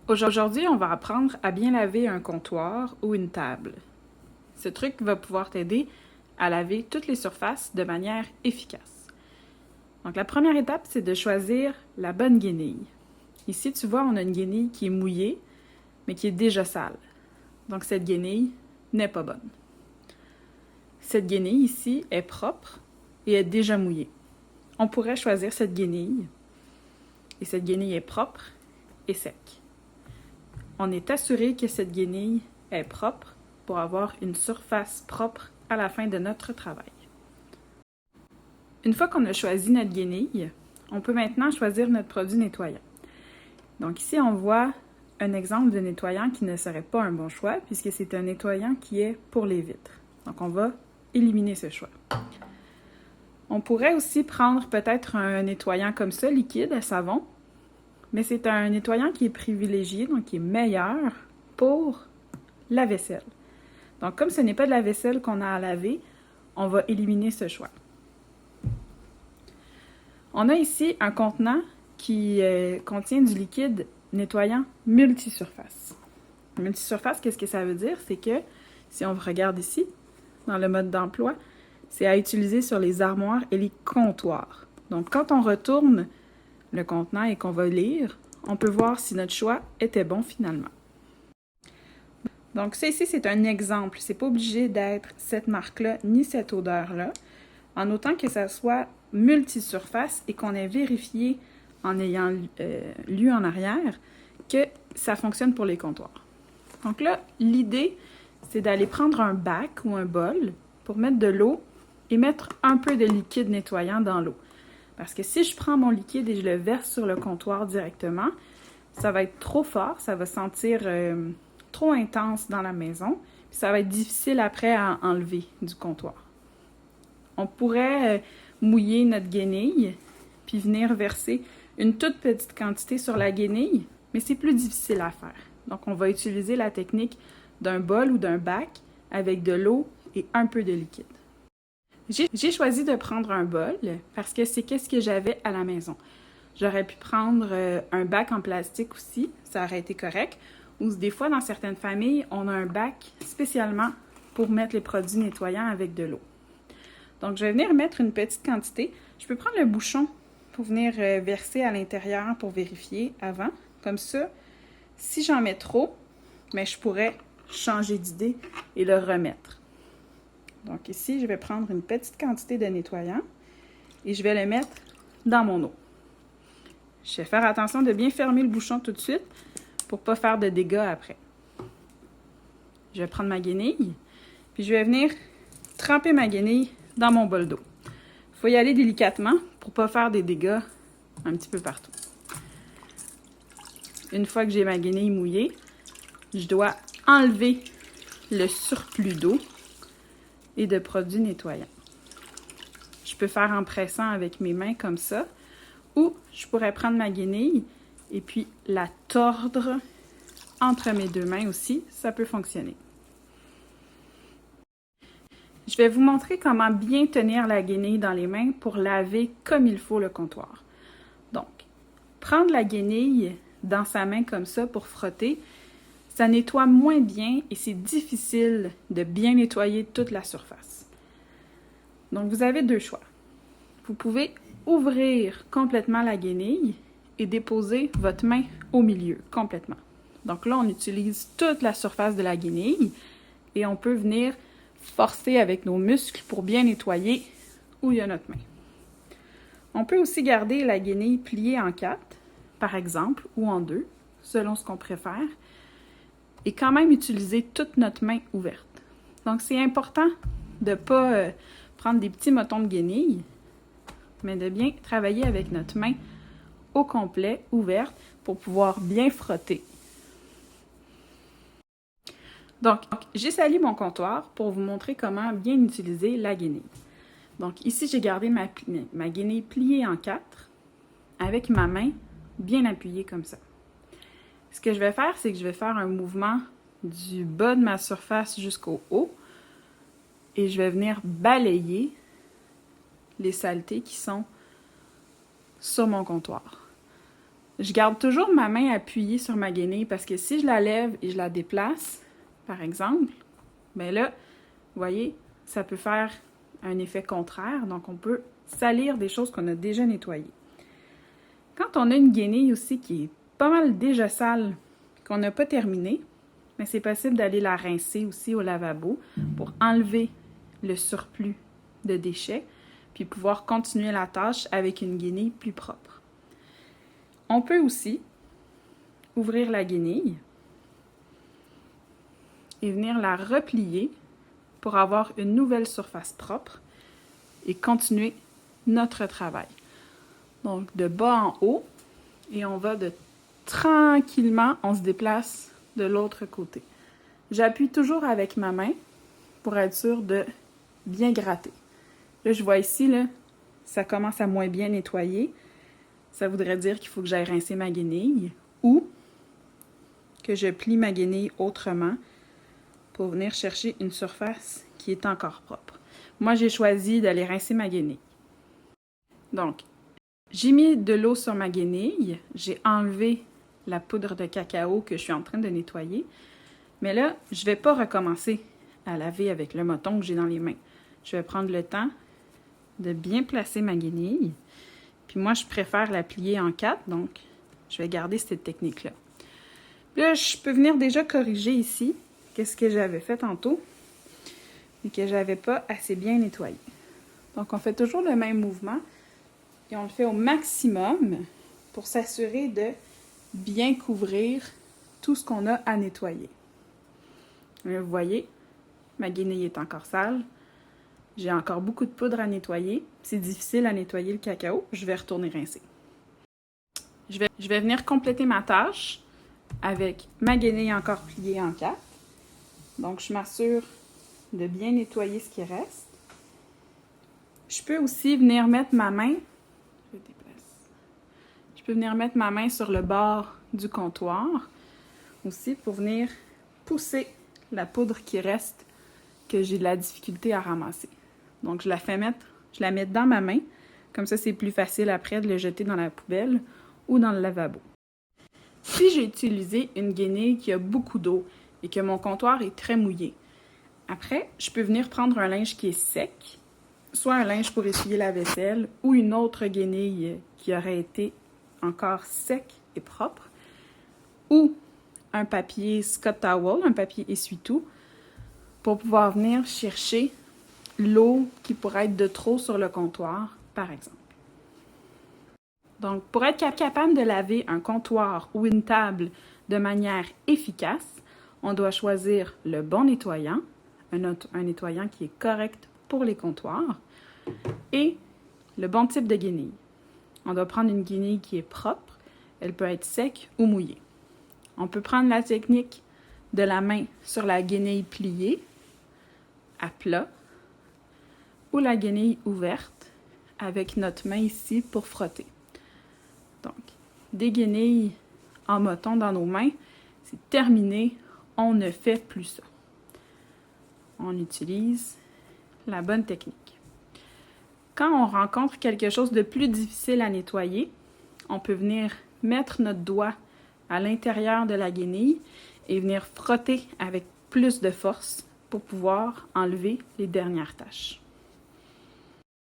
Aujourd'hui, on va apprendre à bien laver un comptoir ou une table. Ce truc va pouvoir t'aider à laver toutes les surfaces de manière efficace. Donc, la première étape, c'est de choisir la bonne guenille. Ici, tu vois, on a une guenille qui est mouillée, mais qui est déjà sale. Donc, cette guenille n'est pas bonne. Cette guenille ici est propre et est déjà mouillée. On pourrait choisir cette guenille, et cette guenille est propre et sec. On est assuré que cette guenille est propre pour avoir une surface propre à la fin de notre travail. Une fois qu'on a choisi notre guenille, on peut maintenant choisir notre produit nettoyant. Donc ici, on voit un exemple de nettoyant qui ne serait pas un bon choix puisque c'est un nettoyant qui est pour les vitres. Donc on va éliminer ce choix. On pourrait aussi prendre peut-être un nettoyant comme ça, liquide, à savon, mais c'est un nettoyant qui est privilégié, donc qui est meilleur pour la vaisselle. Donc comme ce n'est pas de la vaisselle qu'on a à laver, on va éliminer ce choix. On a ici un contenant qui contient du liquide nettoyant multisurface. Multisurface, qu'est-ce que ça veut dire? C'est que, si on regarde ici, dans le mode d'emploi, c'est à utiliser sur les armoires et les comptoirs. Donc, quand on retourne le contenant et qu'on va lire, on peut voir si notre choix était bon finalement. Donc, ça ici, c'est un exemple. C'est pas obligé d'être cette marque-là ni cette odeur-là, en autant que ça soit multisurface et qu'on ait vérifié en ayant lu en arrière que ça fonctionne pour les comptoirs. Donc là, l'idée, c'est d'aller prendre un bac ou un bol pour mettre de l'eau et mettre un peu de liquide nettoyant dans l'eau. Parce que si je prends mon liquide et je le verse sur le comptoir directement, ça va être trop fort, ça va sentir trop intense dans la maison, puis ça va être difficile après à enlever du comptoir. On pourrait mouiller notre guenille, puis venir verser une toute petite quantité sur la guenille, mais c'est plus difficile à faire. Donc, on va utiliser la technique d'un bol ou d'un bac avec de l'eau et un peu de liquide. J'ai choisi de prendre un bol parce que c'est qu'est-ce que j'avais à la maison. J'aurais pu prendre un bac en plastique aussi, ça aurait été correct. Ou des fois, dans certaines familles, on a un bac spécialement pour mettre les produits nettoyants avec de l'eau. Donc, je vais venir mettre une petite quantité. Je peux prendre le bouchon pour venir verser à l'intérieur pour vérifier avant. Comme ça, si j'en mets trop, bien, je pourrais changer d'idée et le remettre. Donc ici, je vais prendre une petite quantité de nettoyant et je vais le mettre dans mon eau. Je vais faire attention de bien fermer le bouchon tout de suite pour ne pas faire de dégâts après. Je vais prendre ma guenille, puis je vais venir tremper ma guenille dans mon bol d'eau. Il faut y aller délicatement pour ne pas faire des dégâts un petit peu partout. Une fois que j'ai ma guenille mouillée, je dois enlever le surplus d'eau et de produits nettoyants. Je peux faire en pressant avec mes mains comme ça, ou je pourrais prendre ma guenille et puis la tordre entre mes deux mains aussi, ça peut fonctionner. Je vais vous montrer comment bien tenir la guenille dans les mains pour laver comme il faut le comptoir. Donc, prendre la guenille dans sa main comme ça pour frotter, ça nettoie moins bien et c'est difficile de bien nettoyer toute la surface. Donc, vous avez deux choix. Vous pouvez ouvrir complètement la guenille et déposer votre main au milieu, complètement. Donc là, on utilise toute la surface de la guenille et on peut venir forcer avec nos muscles pour bien nettoyer où il y a notre main. On peut aussi garder la guenille pliée en 4, par exemple, ou en 2, selon ce qu'on préfère, et quand même utiliser toute notre main ouverte. Donc, c'est important de ne pas prendre des petits motons de guenille, mais de bien travailler avec notre main au complet, ouverte, pour pouvoir bien frotter. Donc, j'ai sali mon comptoir pour vous montrer comment bien utiliser la guenille. Donc, ici, j'ai gardé ma guenille pliée en 4 avec ma main bien appuyée comme ça. Ce que je vais faire, c'est que je vais faire un mouvement du bas de ma surface jusqu'au haut et je vais venir balayer les saletés qui sont sur mon comptoir. Je garde toujours ma main appuyée sur ma guenille parce que si je la lève et je la déplace, par exemple, bien là, vous voyez, ça peut faire un effet contraire. Donc, on peut salir des choses qu'on a déjà nettoyées. Quand on a une guenille aussi qui est pas mal déjà sale, qu'on n'a pas terminée, mais c'est possible d'aller la rincer aussi au lavabo pour enlever le surplus de déchets, puis pouvoir continuer la tâche avec une guenille plus propre. On peut aussi ouvrir la guenille et venir la replier pour avoir une nouvelle surface propre et continuer notre travail. Donc, de bas en haut, et on va tranquillement, on se déplace de l'autre côté. J'appuie toujours avec ma main pour être sûr de bien gratter. Là, je vois ici, là, ça commence à moins bien nettoyer. Ça voudrait dire qu'il faut que j'aille rincer ma guenille ou que je plie ma guenille autrement pour venir chercher une surface qui est encore propre. Moi, j'ai choisi d'aller rincer ma guenille. Donc, j'ai mis de l'eau sur ma guenille, j'ai enlevé la poudre de cacao que je suis en train de nettoyer, mais là, je ne vais pas recommencer à laver avec le moton que j'ai dans les mains. Je vais prendre le temps de bien placer ma guenille, puis moi, je préfère la plier en 4, donc je vais garder cette technique-là. Là, je peux venir déjà corriger ici qu'est-ce que j'avais fait tantôt et que je n'avais pas assez bien nettoyé. Donc, on fait toujours le même mouvement et on le fait au maximum pour s'assurer de bien couvrir tout ce qu'on a à nettoyer. Là, vous voyez, ma guenille est encore sale. J'ai encore beaucoup de poudre à nettoyer. C'est difficile à nettoyer le cacao. Je vais retourner rincer. Je vais venir compléter ma tâche avec ma guenille encore pliée en 4. Donc, je m'assure de bien nettoyer ce qui reste. Je peux aussi venir mettre ma main, je peux venir mettre ma main sur le bord du comptoir aussi pour venir pousser la poudre qui reste que j'ai de la difficulté à ramasser. Donc, je la mets dans ma main. Comme ça, c'est plus facile après de le jeter dans la poubelle ou dans le lavabo. Si j'ai utilisé une guenille qui a beaucoup d'eau et que mon comptoir est très mouillé, après, je peux venir prendre un linge qui est sec, soit un linge pour essuyer la vaisselle ou une autre guenille qui aurait été encore sec et propre, ou un papier Scott Towel, un papier essuie-tout, pour pouvoir venir chercher l'eau qui pourrait être de trop sur le comptoir, par exemple. Donc, pour être capable de laver un comptoir ou une table de manière efficace, on doit choisir le bon nettoyant, un nettoyant qui est correct pour les comptoirs, et le bon type de guenille. On doit prendre une guenille qui est propre, elle peut être sec ou mouillée. On peut prendre la technique de la main sur la guenille pliée, à plat, ou la guenille ouverte, avec notre main ici pour frotter. Donc, des guenilles en moton dans nos mains, c'est terminé, on ne fait plus ça. On utilise la bonne technique. Quand on rencontre quelque chose de plus difficile à nettoyer, on peut venir mettre notre doigt à l'intérieur de la guenille et venir frotter avec plus de force pour pouvoir enlever les dernières taches.